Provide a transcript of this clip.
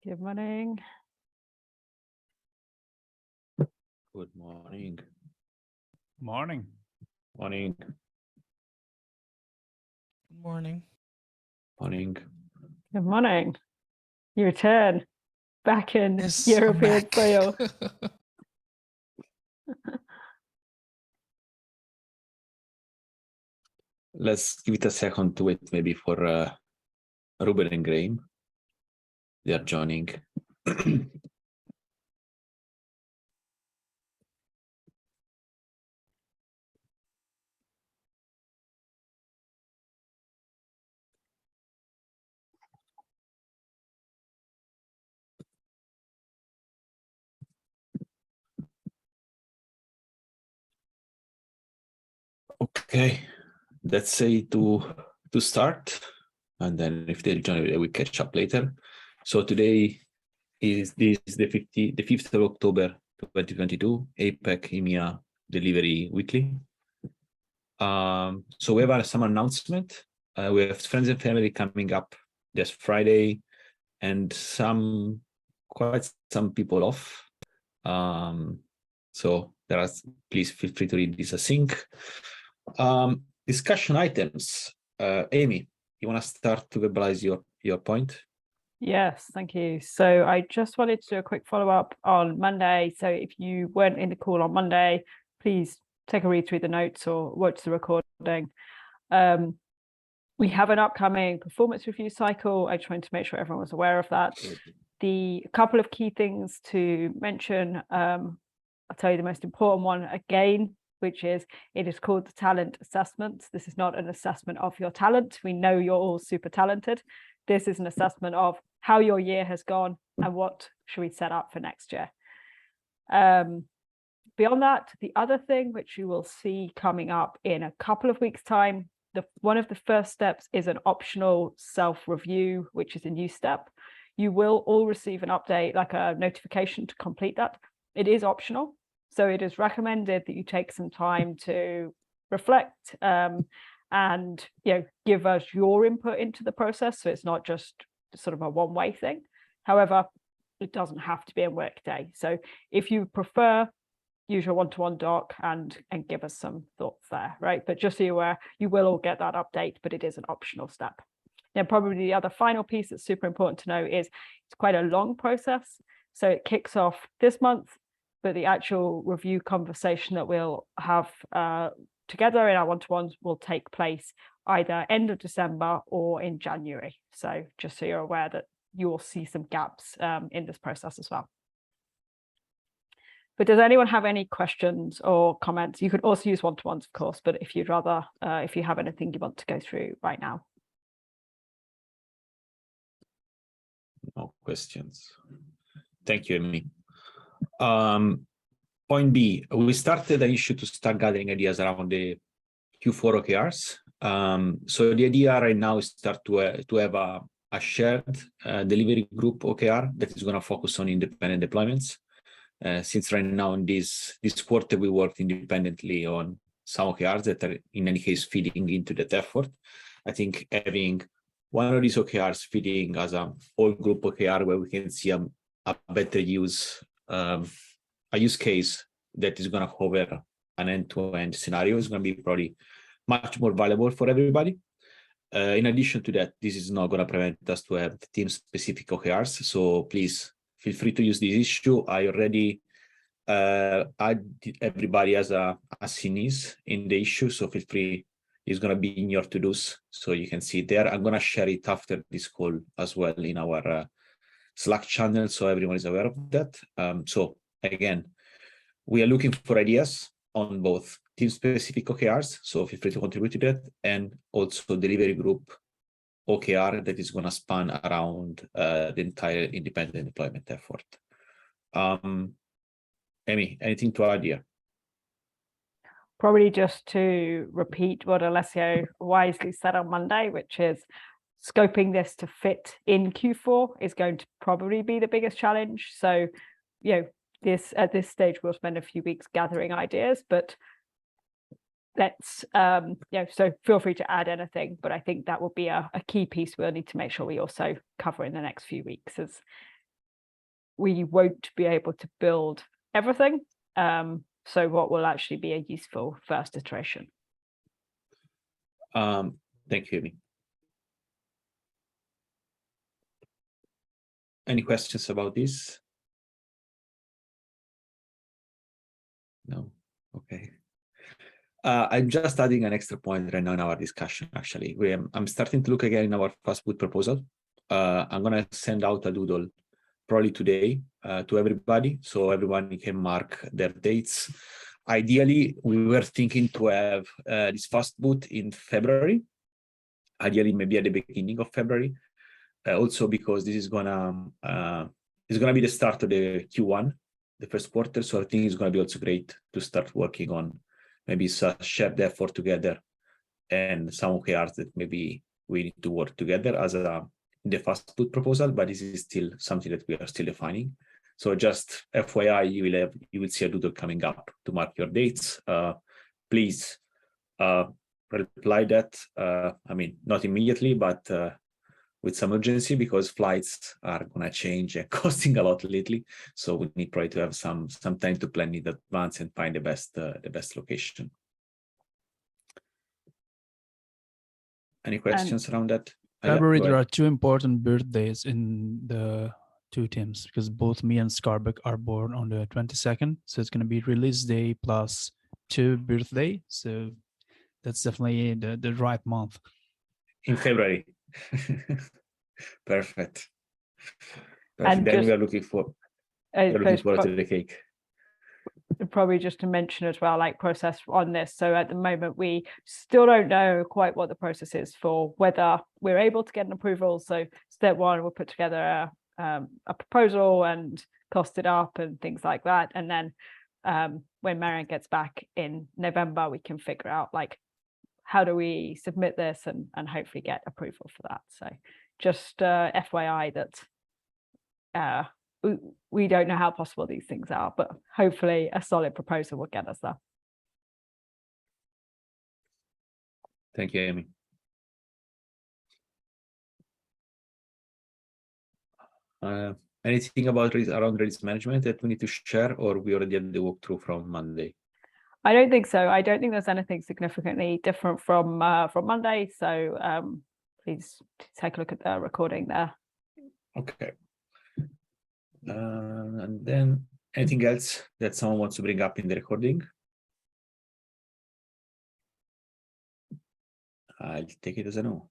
Good morning. Good morning. Morning. Morning. Good morning. Morning. Good morning. You return back in Yes, I'm European back. soil. Let's give it a second to wait maybe for Ruben and Graham. They are joining. Okay, let's say to start, and then if they'll join, we catch up later. So today is the 5th of October 2022, APAC EMEA Delivery Weekly. So we have some announcement. We have friends and family coming up this Friday, and quite some people off. So there are, please feel free to read this async. Discussion items. Amy, you want to start to verbalize your point? Yes, thank you. So I just wanted to do a quick follow-up on Monday. So if you weren't in the call on Monday, please take a read through the notes or watch the recording. We have an upcoming performance review cycle. I just wanted to make sure everyone was aware of that. The couple of key things to mention, I'll tell you the most important one again, which is it is called the talent assessment. This is not an assessment of your talent. We know you're all super talented. This is an assessment of how your year has gone and what should we set up for next year. Beyond that, the other thing which you will see coming up in a couple of weeks' time, one of the first steps is an optional self-review, which is a new step. You will all receive an update, like a notification to complete that. It is optional. So it is recommended that you take some time to reflect and give us your input into the process. So it's not just sort of a one-way thing. However, it doesn't have to be a work day. So if you prefer, use your one-to-one doc and give us some thoughts there, right? But just so you're aware, you will all get that update, but it is an optional step. Now, probably the other final piece that's super important to know is it's quite a long process. So it kicks off this month, but the actual review conversation that we'll have together in our one-to-ones will take place either end of December or in January. So just so you're aware that you will see some gaps in this process as well. But does anyone have any questions or comments? You could also use one-to-ones, of course, but if you'd rather, if you have anything you want to go through right now. No questions. Thank you, Amy. Point B, we started an issue to start gathering ideas around the Q4 OKRs. So the idea right now is start to have a shared delivery group OKR that is going to focus on independent deployments. Since right now in this quarter, we worked independently on some OKRs that are in any case feeding into that effort. I think having one of these OKRs feeding as a whole group OKR where we can see a better use case that is going to cover an end-to-end scenario is going to be probably much more valuable for everybody. In addition to that, this is not going to prevent us to have team-specific OKRs. So please feel free to use this issue. I already add everybody as assignees in the issue. So feel free. It's going to be in your to-dos. So you can see it there. I'm going to share it after this call as well in our Slack channel. So everyone is aware of that. So again, we are looking for ideas on both team-specific OKRs. So feel free to contribute to that. And also delivery group OKR that is going to span around the entire independent deployment effort. Amy, anything to add here? Probably just to repeat what Alessio wisely said on Monday, which is scoping this to fit in Q4 is going to probably be the biggest challenge. So, at this stage, we'll spend a few weeks gathering ideas, but let's, so feel free to add anything, but I think that will be a key piece we'll need to make sure we also cover in the next few weeks as we won't be able to build everything. So what will actually be a useful first iteration. Thank you, Amy. Any questions about this? No. Okay. I'm just adding an extra point right now in our discussion. Actually, I'm starting to look again in our fast boot proposal. I'm gonna send out a doodle probably today to everybody, so everyone can mark their dates. Ideally, we were thinking to have this fast boot in February. Ideally, maybe at the beginning of February. Also because this is gonna be the start of the Q1, the first quarter. So I think it's gonna be also great to start working on maybe share the effort together and some OKRs that maybe we need to work together as the fast boot proposal, but this is still something that we are still defining. So just FYI, you will see a doodle coming up to mark your dates. Please reply that. I mean, not immediately, but with some urgency, because flights are gonna change and costing a lot lately. So we need probably to have some time to plan in advance and find the best location. Any questions around that? February, there are two important birthdays in the two teams, because both me and Skarbek are born on the 22nd. So it's going to be release day plus 2 birthday. So that's definitely the right month. In February. Perfect. And then we are looking forward to the cake. Probably just to mention as well, like process on this. So at the moment, we still don't know quite what the process is for whether we're able to get an approval. So step one, we'll put together a proposal and cost it up and things like that. And then when Marian gets back in November, we can figure out like, how do we submit this and hopefully get approval for that. So just FYI that we don't know how possible these things are, but hopefully a solid proposal will get us there. Thank you, Amy. Anything about around release management that we need to share, or we already had the walkthrough from Monday? I don't think so. I don't think there's anything significantly different from Monday. So please take a look at the recording there. Okay. And then anything else that someone wants to bring up in the recording? I'll take it as a no.